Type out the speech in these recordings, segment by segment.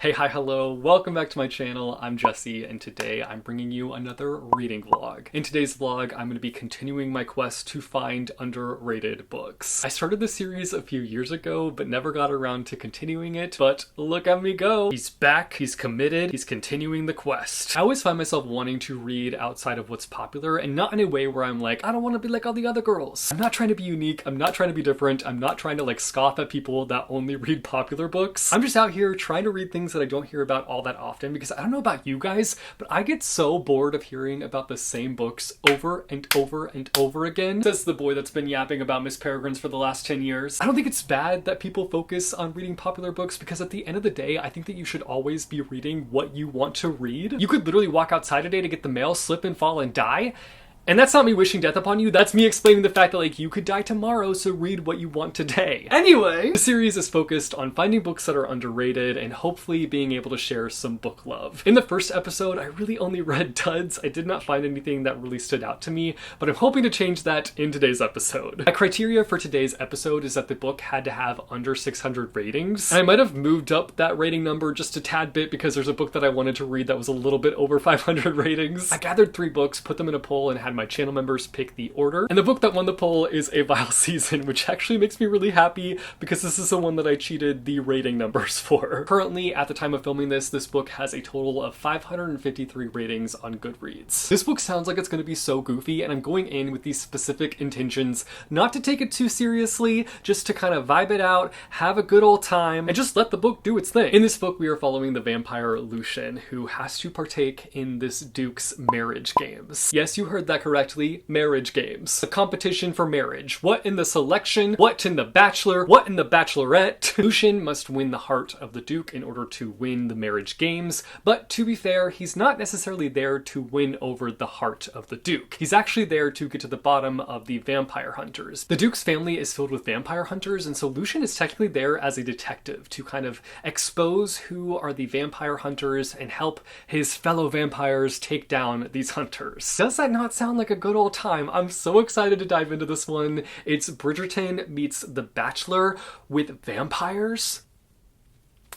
Hey, hi, hello, welcome back to my channel. I'm Jesse, and today I'm bringing you another reading vlog. In today's vlog, I'm going to be continuing my quest to find underrated books. I started this series a few years ago, but never got around to continuing it, but look at me go. He's back, he's committed, he's continuing the quest. I always find myself wanting to read outside of what's popular, and not in a way where I'm like, I don't want to be like all the other girls. I'm not trying to be unique, I'm not trying to be different, I'm not trying to like scoff at people that only read popular books. I'm just out here trying to read things that I don't hear about all that often, because I don't know about you guys, but I get so bored of hearing about the same books over and over and over again. Says the boy that's been yapping about Miss Peregrines for the last 10 years. I don't think it's bad that people focus on reading popular books, because at the end of the day, I think that you should always be reading what you want to read. You could literally walk outside today to get the mail, slip and fall and die. And that's not me wishing death upon you, that's me explaining the fact that like you could die tomorrow, so read what you want today. Anyway, the series is focused on finding books that are underrated and hopefully being able to share some book love. In the first episode, I really only read duds. I did not find anything that really stood out to me, but I'm hoping to change that in today's episode. My criteria for today's episode is that the book had to have under 600 ratings. And I might have moved up that rating number just a tad bit because there's a book that I wanted to read that was a little bit over 500 ratings. I gathered 3 books, put them in a poll, and had my channel members pick the order. And the book that won the poll is A Vile Season, which actually makes me really happy because this is the one that I cheated the rating numbers for. Currently, at the time of filming this book has a total of 553 ratings on Goodreads. This book sounds like it's going to be so goofy, and I'm going in with these specific intentions not to take it too seriously, just to kind of vibe it out, have a good old time, and just let the book do its thing. In this book, we are following the vampire Lucian, who has to partake in this duke's marriage games. Yes, you heard that correctly. Marriage games. A competition for marriage. What in the selection? What in the bachelor? What in the bachelorette? Lucian must win the heart of the duke in order to win the marriage games, but to be fair, he's not necessarily there to win over the heart of the duke. He's actually there to get to the bottom of the vampire hunters. The duke's family is filled with vampire hunters, and so Lucian is technically there as a detective to kind of expose who are the vampire hunters and help his fellow vampires take down these hunters. Does that not sound like a good old time? I'm so excited to dive into this one. It's Bridgerton meets The Bachelor with vampires.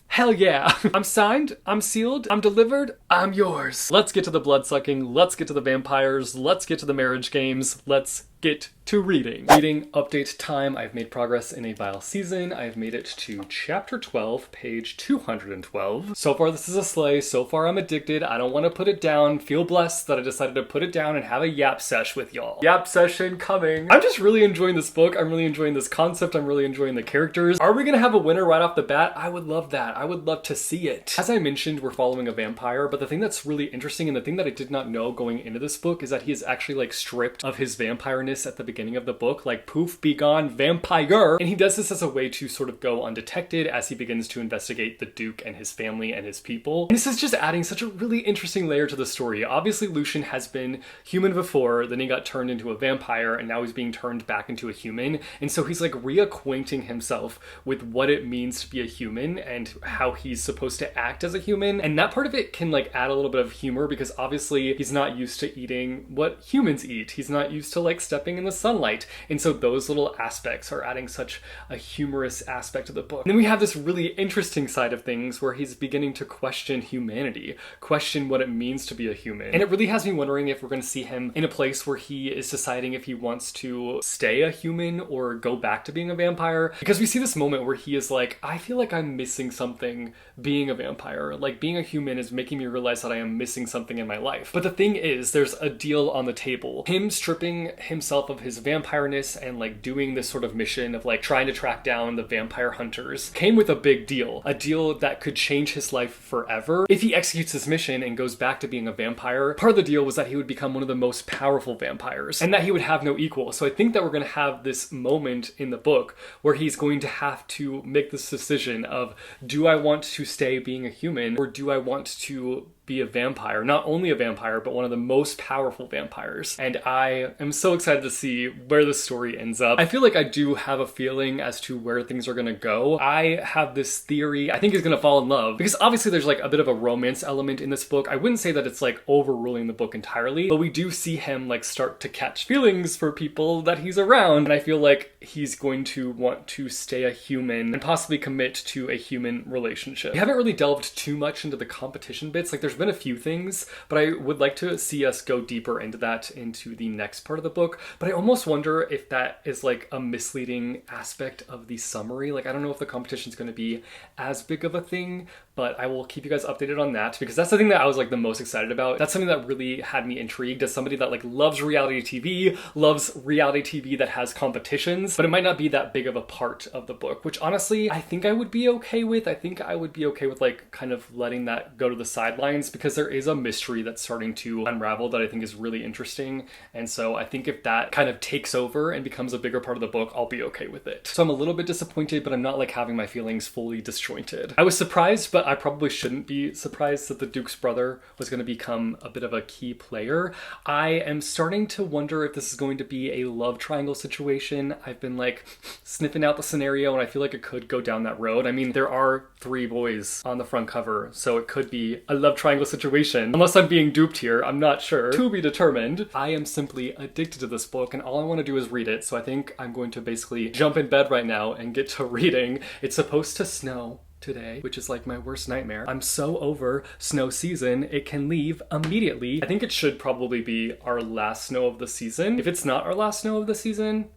Hell yeah. I'm signed, I'm sealed, I'm delivered, I'm yours. Let's get to the blood-sucking, let's get to the vampires, let's get to the marriage games, let's get to reading. Reading update time. I've made progress in A Vile Season. I've made it to chapter 12, page 212. So far this is a slay. So far I'm addicted. I don't want to put it down. Feel blessed that I decided to put it down and have a yap sesh with y'all. Yap session coming. I'm just really enjoying this book. I'm really enjoying this concept. I'm really enjoying the characters. Are we gonna have a winner right off the bat? I would love that. I would love to see it. As I mentioned, we're following a vampire, but the thing that's really interesting and the thing that I did not know going into this book is that he is actually like stripped of his vampireness at the beginning of the book, like poof, be gone, vampire. And he does this as a way to sort of go undetected as he begins to investigate the duke and his family and his people. And this is just adding such a really interesting layer to the story. Obviously Lucian has been human before, then he got turned into a vampire, and now he's being turned back into a human. And so he's like reacquainting himself with what it means to be a human and how he's supposed to act as a human. And that part of it can like add a little bit of humor, because obviously he's not used to eating what humans eat. He's not used to like stepping in the sunlight. And so those little aspects are adding such a humorous aspect to the book. And then we have this really interesting side of things where he's beginning to question humanity, question what it means to be a human. And it really has me wondering if we're going to see him in a place where he is deciding if he wants to stay a human or go back to being a vampire. Because we see this moment where he is like, I feel like I'm missing something being a vampire. Like being a human is making me realize that I am missing something in my life. But the thing is, there's a deal on the table. Him stripping himself of his vampireness and like doing this sort of mission of like trying to track down the vampire hunters came with a big deal. A deal that could change his life forever. If he executes this mission and goes back to being a vampire, part of the deal was that he would become one of the most powerful vampires and that he would have no equal. So I think that we're going to have this moment in the book where he's going to have to make this decision of, do I want to stay being a human, or do I want to be a vampire, not only a vampire, but one of the most powerful vampires. And I am so excited to see where the story ends up. I feel like I do have a feeling as to where things are gonna go. I have this theory, I think he's gonna fall in love, because obviously there's like a bit of a romance element in this book. I wouldn't say that it's like overruling the book entirely, but we do see him like start to catch feelings for people that he's around. And I feel like he's going to want to stay a human and possibly commit to a human relationship. We haven't really delved too much into the competition bits. Like there's been a few things, but I would like to see us go deeper into that into the next part of the book. But I almost wonder if that is like a misleading aspect of the summary. Like I don't know if the competition is going to be as big of a thing, but I will keep you guys updated on that, because that's the thing that I was like the most excited about. That's something that really had me intrigued as somebody that like loves reality TV that has competitions, but it might not be that big of a part of the book, which honestly, I think I would be okay with. I think I would be okay with like kind of letting that go to the sidelines, because there is a mystery that's starting to unravel that I think is really interesting. And so I think if that kind of takes over and becomes a bigger part of the book, I'll be okay with it. So I'm a little bit disappointed, but I'm not like having my feelings fully disjointed. I was surprised, but I probably shouldn't be surprised that the Duke's brother was going to become a bit of a key player. I am starting to wonder if this is going to be a love triangle situation. I've been like sniffing out the scenario and I feel like it could go down that road. I mean, there are 3 boys on the front cover, so it could be a love triangle situation. Unless I'm being duped here, I'm not sure. To be determined. I am simply addicted to this book and all I want to do is read it, so I think I'm going to basically jump in bed right now and get to reading. It's supposed to snow today, which is like my worst nightmare. I'm so over snow season, it can leave immediately. I think it should probably be our last snow of the season. If it's not our last snow of the season,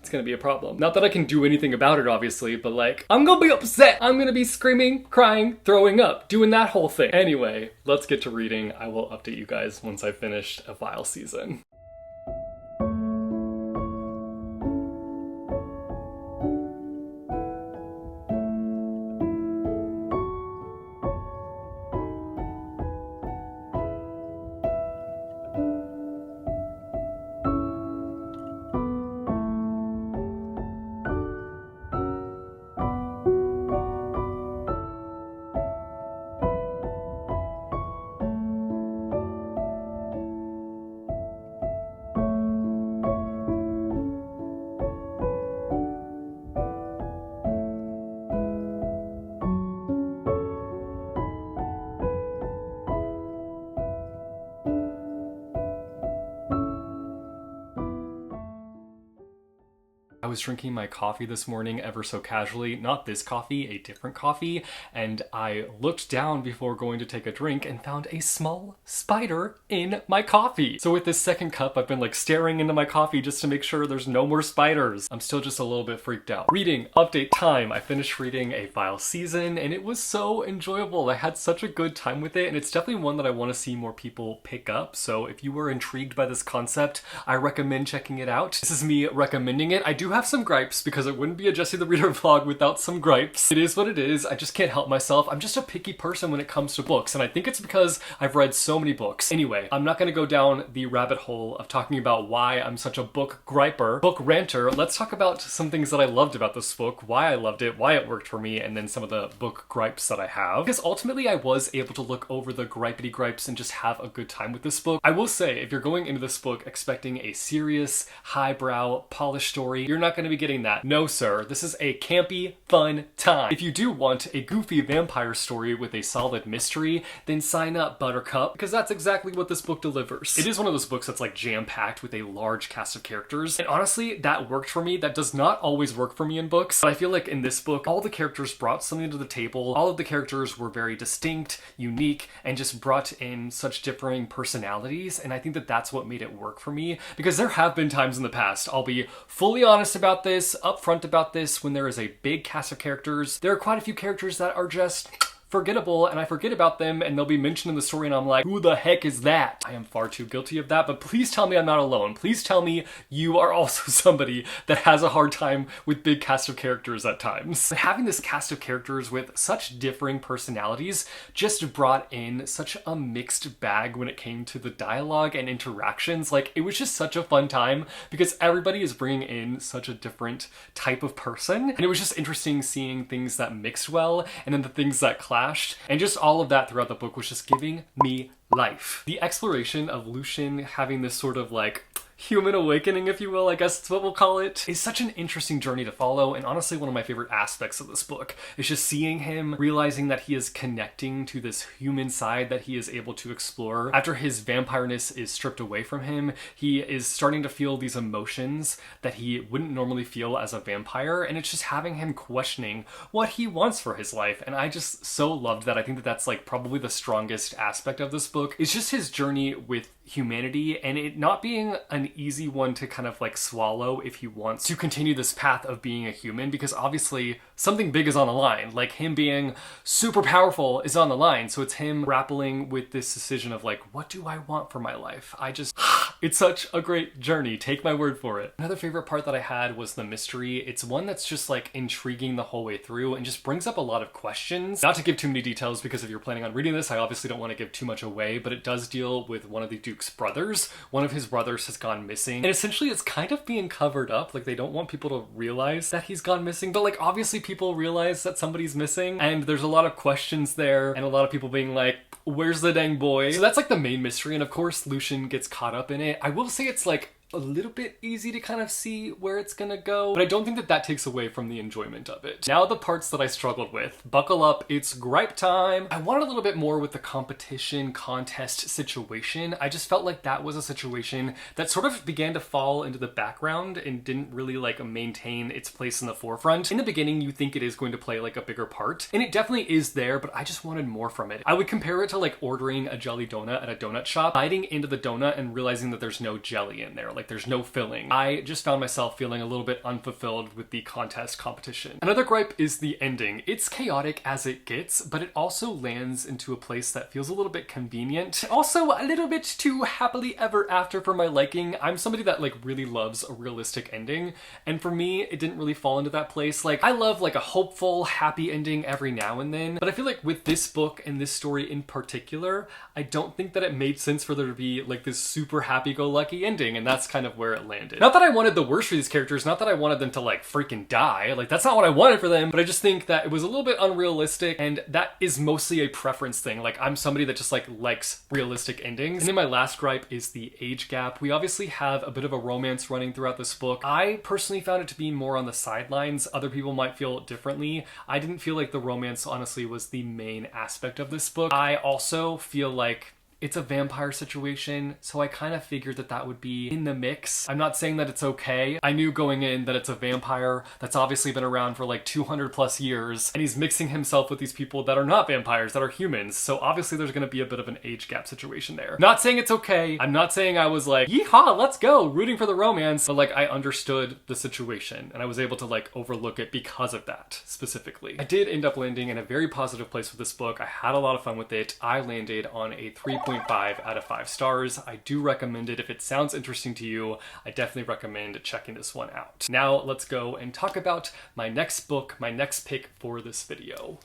it's gonna be a problem. Not that I can do anything about it, obviously, but like, I'm gonna be upset. I'm gonna be screaming, crying, throwing up, doing that whole thing. Anyway, let's get to reading. I will update you guys once I've finished a file season. I was drinking my coffee this morning ever so casually, not this coffee, a different coffee, and I looked down before going to take a drink and found a small spider in my coffee. So with this second cup, I've been like staring into my coffee just to make sure there's no more spiders. I'm still just a little bit freaked out. Reading update time. I finished reading a file season and it was so enjoyable. I had such a good time with it, and it's definitely one that I want to see more people pick up. So if you were intrigued by this concept, I recommend checking it out. This is me recommending it. I do have some gripes because it wouldn't be a Jesse the Reader vlog without some gripes. It is what it is. I just can't help myself. I'm just a picky person when it comes to books, and I think it's because I've read so many books. Anyway, I'm not gonna go down the rabbit hole of talking about why I'm such a book griper, book ranter. Let's talk about some things that I loved about this book, why I loved it, why it worked for me, and then some of the book gripes that I have. Because ultimately I was able to look over the gripety gripes and just have a good time with this book. I will say, if you're going into this book expecting a serious, highbrow, polished story, you're not gonna be getting that. No, sir. This is a campy, fun time. If you do want a goofy vampire story with a solid mystery, then sign up, Buttercup, because that's exactly what this book delivers. It is one of those books that's like jam-packed with a large cast of characters, and honestly, that worked for me. That does not always work for me in books, but I feel like in this book, all the characters brought something to the table. All of the characters were very distinct, unique, and just brought in such differing personalities, and I think that that's what made it work for me, because there have been times in the past, I'll be fully honest about this, upfront about this, when there is a big cast of characters, there are quite a few characters that are just forgettable, and I forget about them and they'll be mentioned in the story and I'm like, who the heck is that? I am far too guilty of that, but please tell me I'm not alone. Please tell me you are also somebody that has a hard time with big cast of characters at times. But having this cast of characters with such differing personalities just brought in such a mixed bag when it came to the dialogue and interactions. Like, it was just such a fun time because everybody is bringing in such a different type of person, and it was just interesting seeing things that mixed well and then the things that clashed clashed. And just all of that throughout the book was just giving me life. The exploration of Lucian having this sort of like human awakening, if you will, I guess that's what we'll call it, is such an interesting journey to follow, and honestly one of my favorite aspects of this book is just seeing him realizing that he is connecting to this human side that he is able to explore. After his vampireness is stripped away from him, he is starting to feel these emotions that he wouldn't normally feel as a vampire, and it's just having him questioning what he wants for his life, and I just so loved that. I think that that's like probably the strongest aspect of this book. It's just his journey with humanity, and it not being an easy one to kind of like swallow if he wants to continue this path of being a human, because obviously something big is on the line. Like him being super powerful is on the line, so it's him grappling with this decision of like, what do I want for my life? It's such a great journey, take my word for it. Another favorite part that I had was the mystery. It's one that's just like intriguing the whole way through and just brings up a lot of questions. Not to give too many details, because if you're planning on reading this, I obviously don't want to give too much away, but it does deal with one of the Duke's brothers. One of his brothers has gone missing, and essentially it's kind of being covered up. Like they don't want people to realize that he's gone missing, but like obviously people realize that somebody's missing, and there's a lot of questions there and a lot of people being like, where's the dang boy? So that's like the main mystery, and of course Lucian gets caught up in it. I will say it's like a little bit easy to kind of see where it's gonna go, but I don't think that that takes away from the enjoyment of it. Now the parts that I struggled with. Buckle up, it's gripe time. I wanted a little bit more with the competition contest situation. I just felt like that was a situation that sort of began to fall into the background and didn't really like maintain its place in the forefront. In the beginning, you think it is going to play like a bigger part, and it definitely is there, but I just wanted more from it. I would compare it to like ordering a jelly donut at a donut shop, biting into the donut and realizing that there's no jelly in there. Like there's no filling. I just found myself feeling a little bit unfulfilled with the contest competition. Another gripe is the ending. It's chaotic as it gets, but it also lands into a place that feels a little bit convenient. Also a little bit too happily ever after for my liking. I'm somebody that like really loves a realistic ending, and for me it didn't really fall into that place. Like I love like a hopeful, happy ending every now and then, but I feel like with this book and this story in particular, I don't think that it made sense for there to be like this super happy-go-lucky ending, and that's kind of where it landed. Not that I wanted the worst for these characters, not that I wanted them to like freaking die, like that's not what I wanted for them, but I just think that it was a little bit unrealistic, and that is mostly a preference thing. Like I'm somebody that just like likes realistic endings. And then my last gripe is the age gap. We obviously have a bit of a romance running throughout this book. I personally found it to be more on the sidelines. Other people might feel differently. I didn't feel like the romance honestly was the main aspect of this book. I also feel like it's a vampire situation, so I kind of figured that that would be in the mix. I'm not saying that it's okay. I knew going in that it's a vampire that's obviously been around for like 200 plus years, and he's mixing himself with these people that are not vampires, that are humans, so obviously there's gonna be a bit of an age gap situation there. Not saying it's okay. I'm not saying I was like, yeehaw, let's go, rooting for the romance, but like I understood the situation, and I was able to like overlook it because of that, specifically. I did end up landing in a very positive place with this book. I had a lot of fun with it. I landed on a 3.5 out of 5 stars. I do recommend it. If it sounds interesting to you, I definitely recommend checking this one out. Now let's go and talk about my next book, my next pick for this video.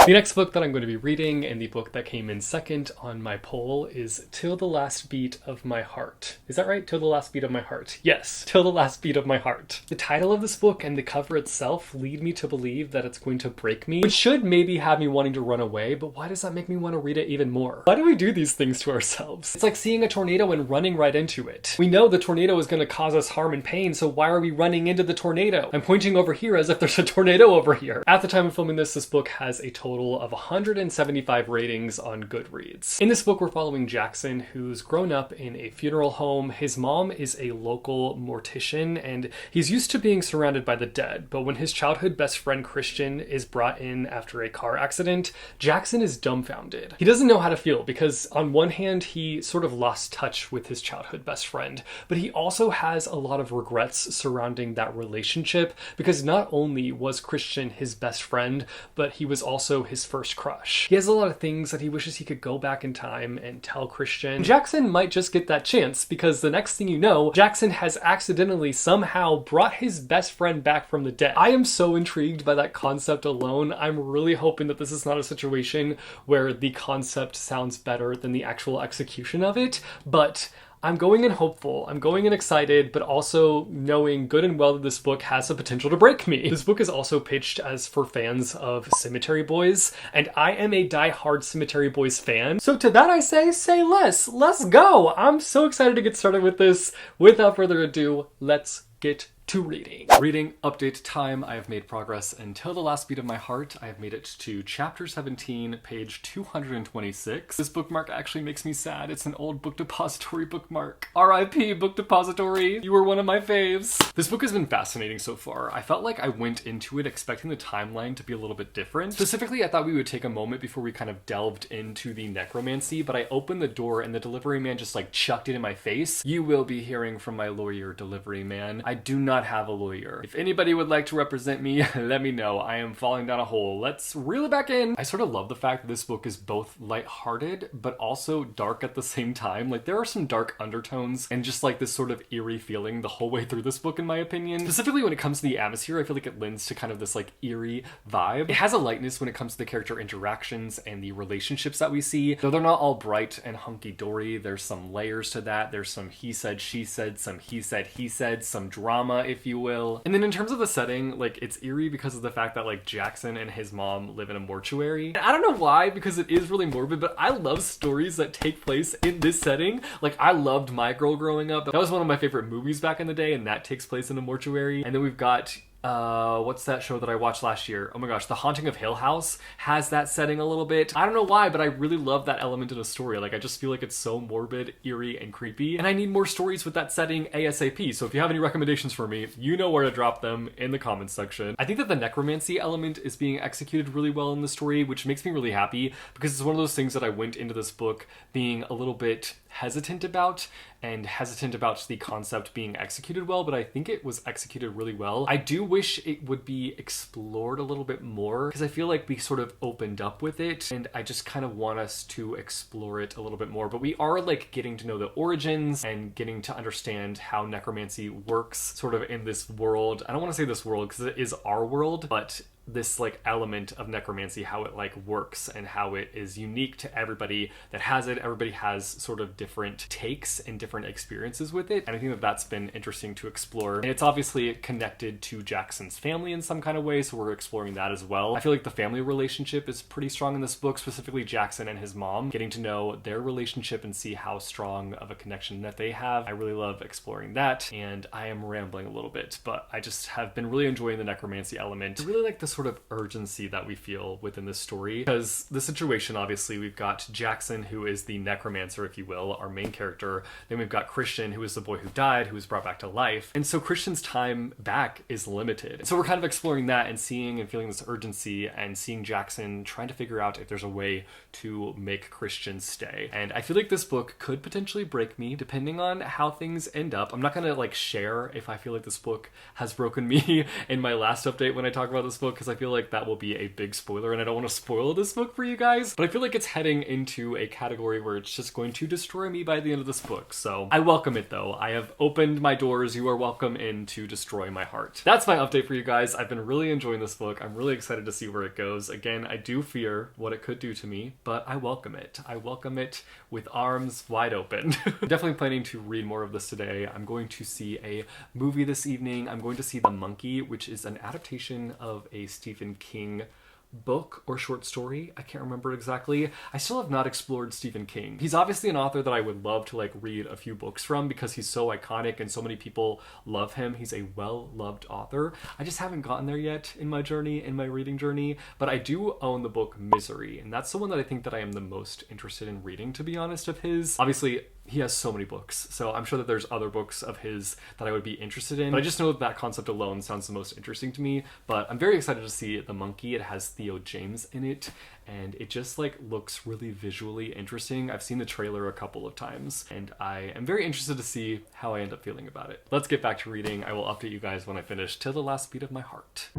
The next book that I'm going to be reading, and the book that came in second on my poll, is Till the Last Beat of My Heart. Is that right? Till the Last Beat of My Heart. Yes, Till the Last Beat of My Heart. The title of this book and the cover itself lead me to believe that it's going to break me, which should maybe have me wanting to run away, but why does that make me want to read it even more? Why do we do these things to ourselves? It's like seeing a tornado and running right into it. We know the tornado is going to cause us harm and pain, so why are we running into the tornado? I'm pointing over here as if there's a tornado over here. At the time of filming this book has a total of 175 ratings on Goodreads. In this book, we're following Jackson, who's grown up in a funeral home. His mom is a local mortician, and he's used to being surrounded by the dead, but when his childhood best friend Christian is brought in after a car accident, Jackson is dumbfounded. He doesn't know how to feel, because on one hand, he sort of lost touch with his childhood best friend, but he also has a lot of regrets surrounding that relationship, because not only was Christian his best friend, but he was also his first crush. He has a lot of things that he wishes he could go back in time and tell Christian. Jackson might just get that chance, because the next thing you know, Jackson has accidentally somehow brought his best friend back from the dead. I am so intrigued by that concept alone. I'm really hoping that this is not a situation where the concept sounds better than the actual execution of it, but I'm going in hopeful, I'm going in excited, but also knowing good and well that this book has the potential to break me. This book is also pitched as for fans of Cemetery Boys, and I am a die-hard Cemetery Boys fan. So to that I say less. Let's go! I'm so excited to get started with this. Without further ado, let's get to reading. Reading update time. I have made progress until the last beat of my heart. I have made it to chapter 17, page 226. This bookmark actually makes me sad. It's an old book depository bookmark. R.I.P. book depository. You were one of my faves. This book has been fascinating so far. I felt like I went into it expecting the timeline to be a little bit different. Specifically, I thought we would take a moment before we kind of delved into the necromancy, but I opened the door and the delivery man just like chucked it in my face. You will be hearing from my lawyer, delivery man. I do not have a lawyer. If anybody would like to represent me, let me know. I am falling down a hole. Let's reel it back in. I sort of love the fact that this book is both lighthearted, but also dark at the same time. Like, there are some dark undertones and just like this sort of eerie feeling the whole way through this book, in my opinion. Specifically when it comes to the atmosphere, I feel like it lends to kind of this like eerie vibe. It has a lightness when it comes to the character interactions and the relationships that we see, though they're not all bright and hunky-dory. There's some layers to that. There's some he said, she said, some he said, some drama, if you will. And then in terms of the setting, like, it's eerie because of the fact that like Jackson and his mom live in a mortuary. And I don't know why, because it is really morbid, but I love stories that take place in this setting. Like, I loved My Girl growing up. That was one of my favorite movies back in the day, and that takes place in a mortuary. And then we've got what's that show that I watched last year? Oh my gosh, The Haunting of Hill House has that setting a little bit. I don't know why, but I really love that element in a story. Like, I just feel like it's so morbid, eerie, and creepy, and I need more stories with that setting ASAP. So if you have any recommendations for me, you know where to drop them in the comments section. I think that the necromancy element is being executed really well in the story, which makes me really happy, because it's one of those things that I went into this book being a little bit hesitant about the concept being executed well, but I think it was executed really well. I do wish it would be explored a little bit more, because I feel like we sort of opened up with it, and I just kind of want us to explore it a little bit more. But we are like getting to know the origins and getting to understand how necromancy works sort of in this world. I don't want to say this world because it is our world, but this like element of necromancy, how it like works and how it is unique to everybody that has it. Everybody has sort of different takes and different experiences with it, and I think that that's been interesting to explore. And it's obviously connected to Jackson's family in some kind of way, so we're exploring that as well. I feel like the family relationship is pretty strong in this book, specifically Jackson and his mom, getting to know their relationship and see how strong of a connection that they have. I really love exploring that, and I am rambling a little bit, but I just have been really enjoying the necromancy element. I really like this sort of urgency that we feel within this story, because the situation, obviously, we've got Jackson, who is the necromancer, if you will, our main character. Then we've got Christian, who is the boy who died, who was brought back to life. And so Christian's time back is limited. So we're kind of exploring that and seeing and feeling this urgency, and seeing Jackson trying to figure out if there's a way to make Christian stay. And I feel like this book could potentially break me depending on how things end up. I'm not gonna like share if I feel like this book has broken me in my last update when I talk about this book, because I feel like that will be a big spoiler, and I don't want to spoil this book for you guys, but I feel like it's heading into a category where it's just going to destroy me by the end of this book. So I welcome it, though. I have opened my doors. You are welcome in to destroy my heart. That's my update for you guys. I've been really enjoying this book. I'm really excited to see where it goes. Again, I do fear what it could do to me, but I welcome it. I welcome it with arms wide open. I'm definitely planning to read more of this today. I'm going to see a movie this evening. I'm going to see The Monkey, which is an adaptation of a Stephen King book or short story. I can't remember exactly. I still have not explored Stephen King. He's obviously an author that I would love to like read a few books from, because he's so iconic and so many people love him. He's a well-loved author. I just haven't gotten there yet in my journey, in my reading journey, but I do own the book Misery, and that's the one that I think that I am the most interested in reading, to be honest, of his. Obviously, he has so many books, so I'm sure that there's other books of his that I would be interested in, but I just know that that concept alone sounds the most interesting to me. But I'm very excited to see The Monkey. It has Theo James in it, and it just like looks really visually interesting. I've seen the trailer a couple of times, and I am very interested to see how I end up feeling about it. Let's get back to reading. I will update you guys when I finish Till the Last Beat of My Heart.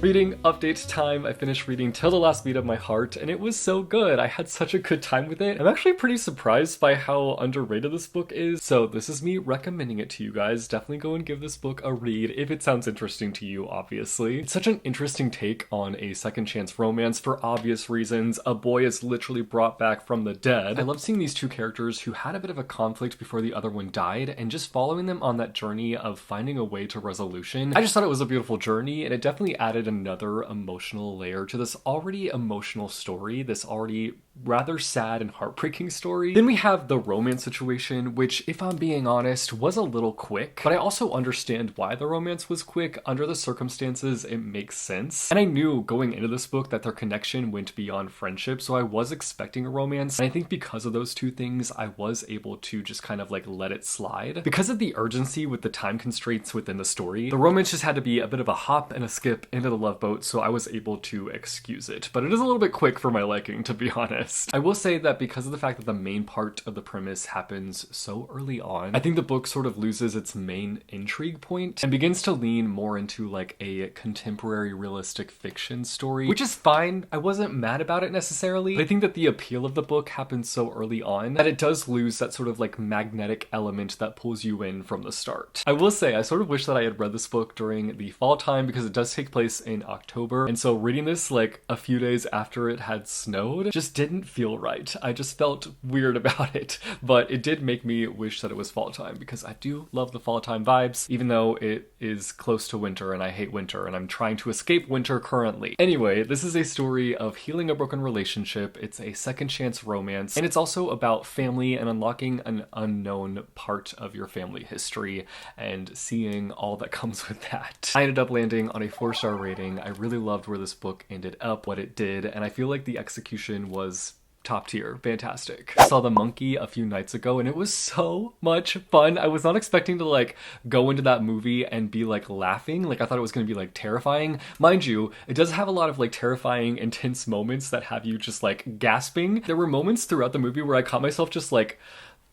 Reading update time. I finished reading Till the Last Beat of My Heart, and it was so good. I had such a good time with it. I'm actually pretty surprised by how underrated this book is, so this is me recommending it to you guys. Definitely go and give this book a read if it sounds interesting to you, obviously. It's such an interesting take on a second chance romance for obvious reasons. A boy is literally brought back from the dead. I love seeing these two characters who had a bit of a conflict before the other one died, and just following them on that journey of finding a way to resolution. I just thought it was a beautiful journey, and it definitely added another emotional layer to this already emotional story, this already rather sad and heartbreaking story. Then we have the romance situation, which, if I'm being honest, was a little quick, but I also understand why the romance was quick. Under the circumstances, it makes sense. And I knew going into this book that their connection went beyond friendship, so I was expecting a romance. And I think because of those two things, I was able to just kind of like let it slide. Because of the urgency with the time constraints within the story, the romance just had to be a bit of a hop and a skip into the love boat, so I was able to excuse it. But it is a little bit quick for my liking, to be honest. I will say that because of the fact that the main part of the premise happens so early on, I think the book sort of loses its main intrigue point and begins to lean more into like a contemporary realistic fiction story, which is fine. I wasn't mad about it necessarily, but I think that the appeal of the book happens so early on that it does lose that sort of like magnetic element that pulls you in from the start. I will say I sort of wish that I had read this book during the fall time because it does take place in October, and so reading this like a few days after it had snowed just didn't feel right. I just felt weird about it, but it did make me wish that it was fall time because I do love the fall time vibes, even though it is close to winter and I hate winter and I'm trying to escape winter currently. Anyway, this is a story of healing a broken relationship. It's a second chance romance, and it's also about family and unlocking an unknown part of your family history and seeing all that comes with that. I ended up landing on a 4-star rating. I really loved where this book ended up, what it did, and I feel like the execution was top tier, fantastic. I saw The Monkey a few nights ago and it was so much fun. I was not expecting to like go into that movie and be like laughing. Like I thought it was gonna be like terrifying. Mind you, it does have a lot of like terrifying, intense moments that have you just like gasping. There were moments throughout the movie where I caught myself just like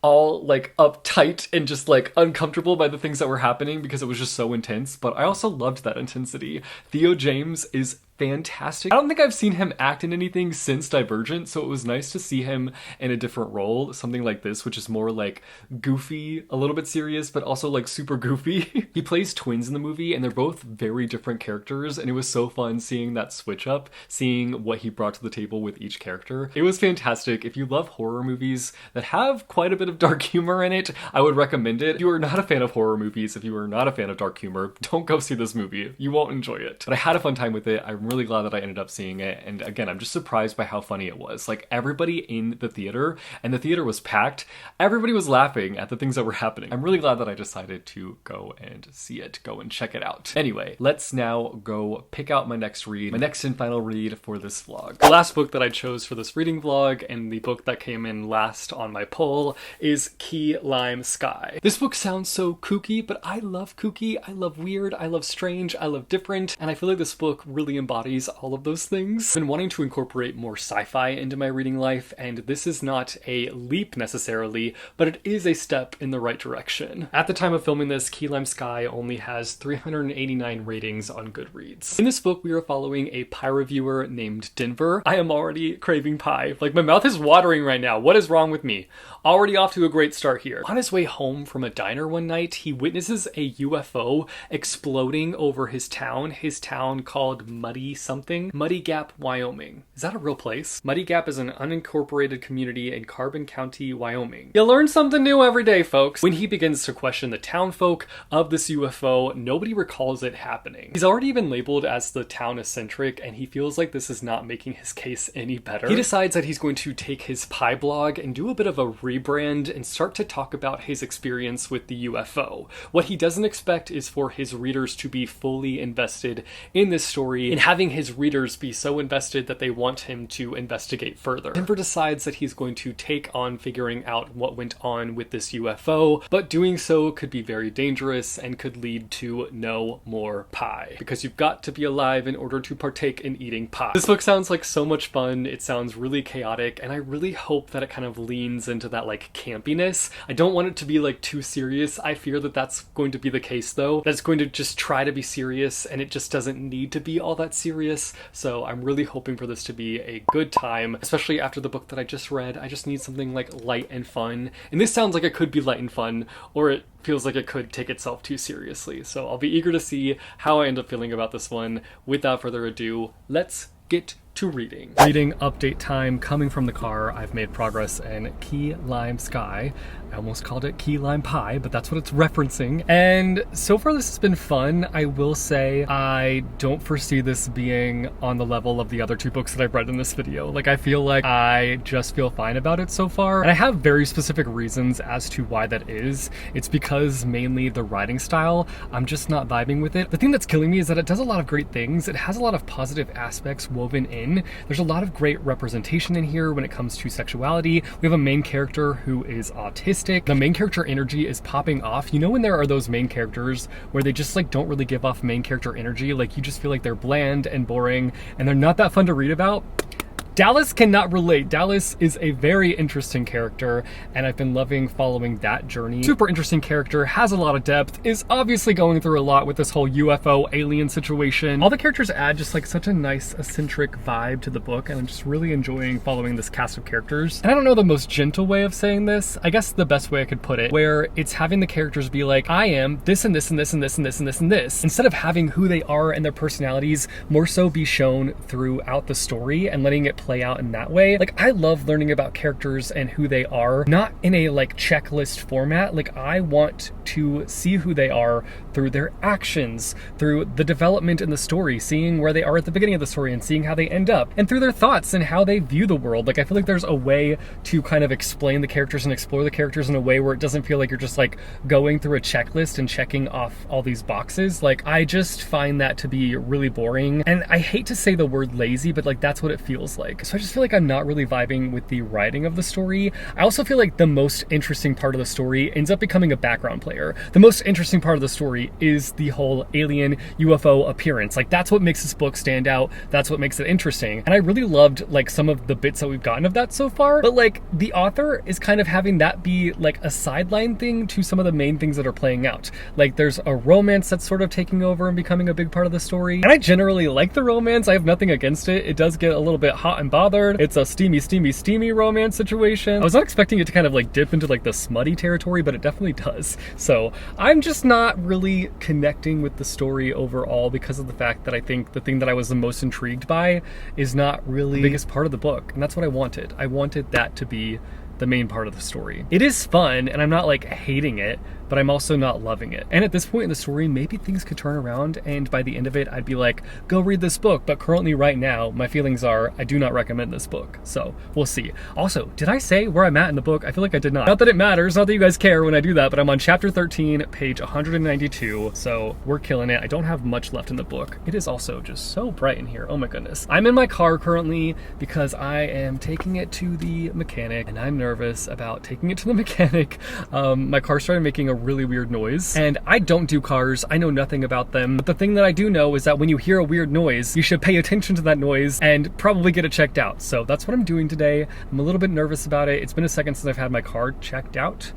all like uptight and just like uncomfortable by the things that were happening because it was just so intense, but I also loved that intensity. Theo James is fantastic. I don't think I've seen him act in anything since Divergent, so it was nice to see him in a different role, something like this, which is more like goofy, a little bit serious, but also like super goofy. He plays twins in the movie and they're both very different characters, and it was so fun seeing that switch up, seeing what he brought to the table with each character. It was fantastic. If you love horror movies that have quite a bit of dark humor in it, I would recommend it. If you are not a fan of horror movies, if you are not a fan of dark humor, don't go see this movie. You won't enjoy it. But I had a fun time with it. I'm really glad that I ended up seeing it, and again, I'm just surprised by how funny it was. Like everybody in the theater, and the theater was packed, everybody was laughing at the things that were happening. I'm really glad that I decided to go and see it, go and check it out. Anyway, let's now go pick out my next read, my next and final read for this vlog. The last book that I chose for this reading vlog, and the book that came in last on my poll, is Key Lime Sky. This book sounds so kooky, but I love kooky, I love weird, I love strange, I love different, and I feel like this book really embodies all of those things. I've been wanting to incorporate more sci-fi into my reading life, and this is not a leap necessarily, but it is a step in the right direction. At the time of filming this, Key Lime Sky only has 389 ratings on Goodreads. In this book, we are following a pie reviewer named Denver. I am already craving pie. Like, my mouth is watering right now. What is wrong with me? Already off to a great start here. On his way home from a diner one night, he witnesses a UFO exploding over his town called Muddy Gap, Wyoming. Is that a real place? Muddy Gap is an unincorporated community in Carbon County, Wyoming. You learn something new every day, folks. When he begins to question the townfolk of this UFO, nobody recalls it happening. He's already been labeled as the town eccentric, and he feels like this is not making his case any better. He decides that he's going to take his pie blog and do a bit of a rebrand and start to talk about his experience with the UFO. What he doesn't expect is for his readers to be fully invested in this story and have having his readers be so invested that they want him to investigate further. Denver decides that he's going to take on figuring out what went on with this UFO, but doing so could be very dangerous and could lead to no more pie, because you've got to be alive in order to partake in eating pie. This book sounds like so much fun. It sounds really chaotic, and I really hope that it kind of leans into that like campiness. I don't want it to be like too serious. I fear that that's going to be the case though. That's going to just try to be serious, and it just doesn't need to be all that serious. So I'm really hoping for this to be a good time, especially after the book that I just read. I just need something like light and fun. And this sounds like it could be light and fun, or it feels like it could take itself too seriously. So I'll be eager to see how I end up feeling about this one. Without further ado, let's get to reading. Reading update time coming from the car. I've made progress in Key Lime Sky. I almost called it Key Lime Pie, but that's what it's referencing. And so far this has been fun. I will say I don't foresee this being on the level of the other two books that I've read in this video. Like, I feel like I just feel fine about it so far. And I have very specific reasons as to why that is. It's because mainly the writing style, I'm just not vibing with it. The thing that's killing me is that it does a lot of great things. It has a lot of positive aspects woven in. There's a lot of great representation in here when it comes to sexuality. We have a main character who is autistic. The main character energy is popping off. You know when there are those main characters where they just like don't really give off main character energy, like you just feel like they're bland and boring and they're not that fun to read about? Dallas cannot relate. Dallas is a very interesting character, and I've been loving following that journey. Super interesting character, has a lot of depth, is obviously going through a lot with this whole UFO alien situation. All the characters add just like such a nice eccentric vibe to the book, and I'm just really enjoying following this cast of characters. And I don't know the most gentle way of saying this. I guess the best way I could put it, where it's having the characters be like, I am this and this and this and this and this and this and this, instead of having who they are and their personalities more so be shown throughout the story and letting it play out in that way. Like, I love learning about characters and who they are, not in a like checklist format. Like, I want to see who they are through their actions, through the development in the story, seeing where they are at the beginning of the story and seeing how they end up, and through their thoughts and how they view the world. Like, I feel like there's a way to kind of explain the characters and explore the characters in a way where it doesn't feel like you're just like going through a checklist and checking off all these boxes. Like, I just find that to be really boring, and I hate to say the word lazy, but like that's what it feels like. So I just feel like I'm not really vibing with the writing of the story. I also feel like the most interesting part of the story ends up becoming a background player. The most interesting part of the story is the whole alien UFO appearance. Like, that's what makes this book stand out. That's what makes it interesting. And I really loved like some of the bits that we've gotten of that so far. But like, the author is kind of having that be like a sideline thing to some of the main things that are playing out. Like, there's a romance that's sort of taking over and becoming a big part of the story. And I generally like the romance. I have nothing against it. It does get a little bit hot and bothered. It's a steamy romance situation. I was not expecting it to kind of like dip into like the smutty territory, but it definitely does. So I'm just not really connecting with the story overall because of the fact that I think the thing that I was the most intrigued by is not really the biggest part of the book. And that's what I wanted. I wanted that to be the main part of the story. It is fun, and I'm not like hating it, but I'm also not loving it. And at this point in the story, maybe things could turn around, and by the end of it, I'd be like, go read this book. But currently right now, my feelings are, I do not recommend this book. So we'll see. Also, did I say where I'm at in the book? I feel like I did not. Not that it matters, not that you guys care when I do that, but I'm on chapter 13, page 192. So we're killing it. I don't have much left in the book. It is also just so bright in here. Oh my goodness. I'm in my car currently because I am taking it to the mechanic, and I'm nervous about taking it to the mechanic. My car started making a really weird noise, and I don't do cars. I know nothing about them. But the thing that I do know is that when you hear a weird noise, you should pay attention to that noise and probably get it checked out. So that's what I'm doing today. I'm a little bit nervous about it. It's been a second since I've had my car checked out.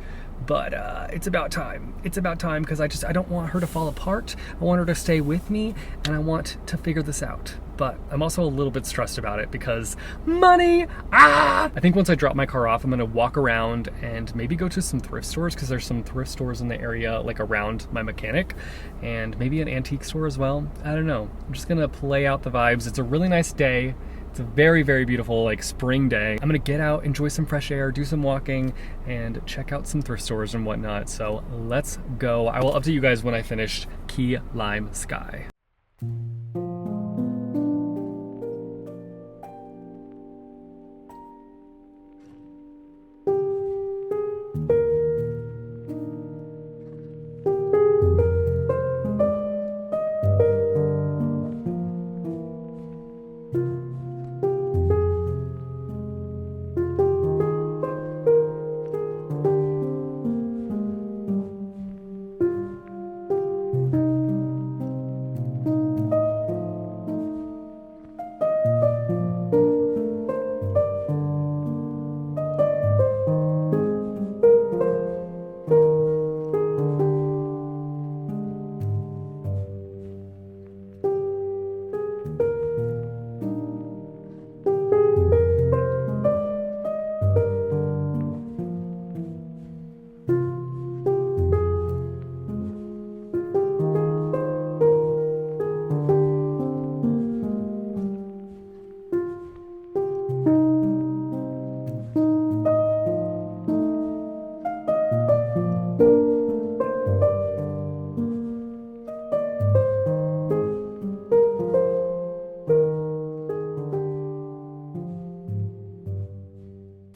But it's about time. It's about time because I don't want her to fall apart. I want her to stay with me, and I want to figure this out. But I'm also a little bit stressed about it because money! I think once I drop my car off, I'm gonna walk around and maybe go to some thrift stores, because there's some thrift stores in the area like around my mechanic, and maybe an antique store as well. I don't know. I'm just gonna play out the vibes. It's a really nice day. It's a very, very beautiful like spring day. I'm gonna get out, enjoy some fresh air, do some walking, and check out some thrift stores and whatnot. So let's go. I will update you guys when I finish Key Lime Sky.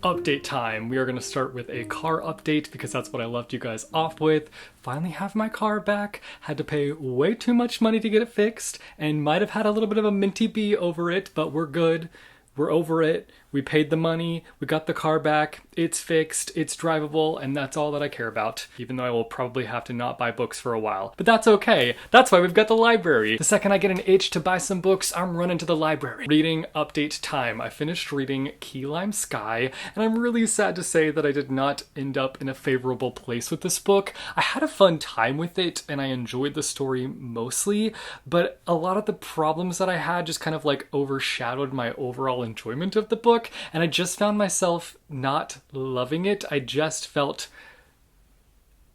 Update time. We are going to start with a car update because that's what I left you guys off with. Finally have my car back. Had to pay way too much money to get it fixed and might have had a little bit of a minty bee over it, but we're good. We're over it. We paid the money, we got the car back, it's fixed, it's drivable, and that's all that I care about, even though I will probably have to not buy books for a while. But that's okay, that's why we've got the library. The second I get an itch to buy some books, I'm running to the library. Reading update time. I finished reading Key Lime Sky, and I'm really sad to say that I did not end up in a favorable place with this book. I had a fun time with it, and I enjoyed the story mostly, but a lot of the problems that I had just kind of like overshadowed my overall enjoyment of the book. And I just found myself not loving it. I just felt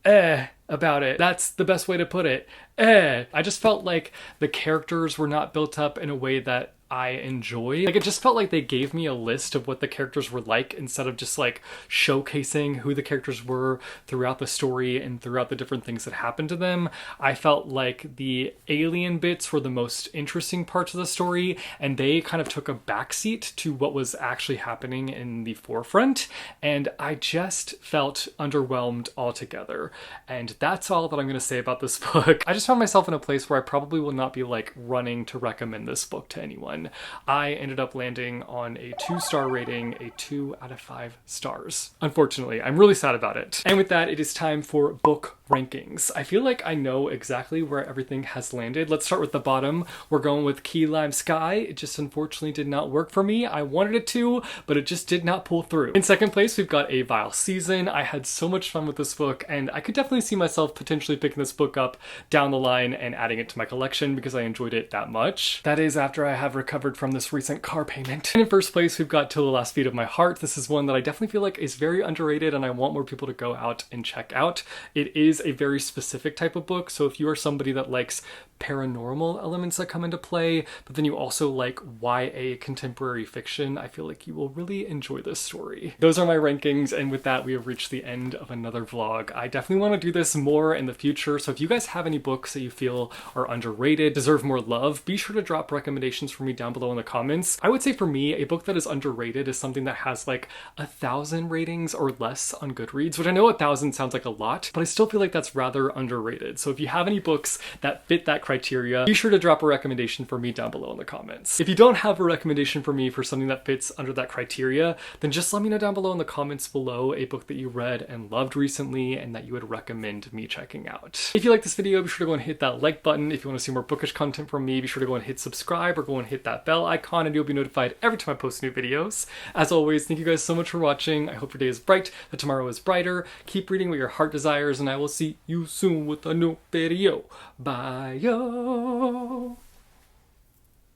about it. That's the best way to put it. I just felt like the characters were not built up in a way that I enjoy. Like, it just felt like they gave me a list of what the characters were like instead of just like showcasing who the characters were throughout the story and throughout the different things that happened to them. I felt like the alien bits were the most interesting parts of the story, and they kind of took a backseat to what was actually happening in the forefront, and I just felt underwhelmed altogether. And that's all that I'm going to say about this book. I just found myself in a place where I probably will not be like running to recommend this book to anyone. I ended up landing on a 2-star rating, a 2 out of 5 stars. Unfortunately, I'm really sad about it. And with that, it is time for book rankings. I feel like I know exactly where everything has landed. Let's start with the bottom. We're going with Key Lime Sky. It just unfortunately did not work for me. I wanted it to, but it just did not pull through. In second place, we've got A Vile Season. I had so much fun with this book, and I could definitely see myself potentially picking this book up down the line and adding it to my collection because I enjoyed it that much. That is after I have recovered from this recent car payment. And in first place, we've got Till the Last Beat of My Heart. This is one that I definitely feel like is very underrated and I want more people to go out and check out. It is a very specific type of book, so if you are somebody that likes paranormal elements that come into play, but then you also like YA contemporary fiction, I feel like you will really enjoy this story. Those are my rankings, and with that, we have reached the end of another vlog. I definitely want to do this more in the future, so if you guys have any books that you feel are underrated, deserve more love, be sure to drop recommendations for me down below in the comments. I would say for me, a book that is underrated is something that has like 1,000 ratings or less on Goodreads, which I know 1,000 sounds like a lot, but I still feel like that's rather underrated. So if you have any books that fit that criteria, be sure to drop a recommendation for me down below in the comments. If you don't have a recommendation for me for something that fits under that criteria, then just let me know down below in the comments below a book that you read and loved recently and that you would recommend me checking out. If you like this video, be sure to go and hit that like button. If you want to see more bookish content from me, be sure to go and hit subscribe or go and hit that bell icon and you'll be notified every time I post new videos. As always, thank you guys so much for watching. I hope your day is bright, that tomorrow is brighter. Keep reading what your heart desires, and I will see you soon with a new video. Bye, yo!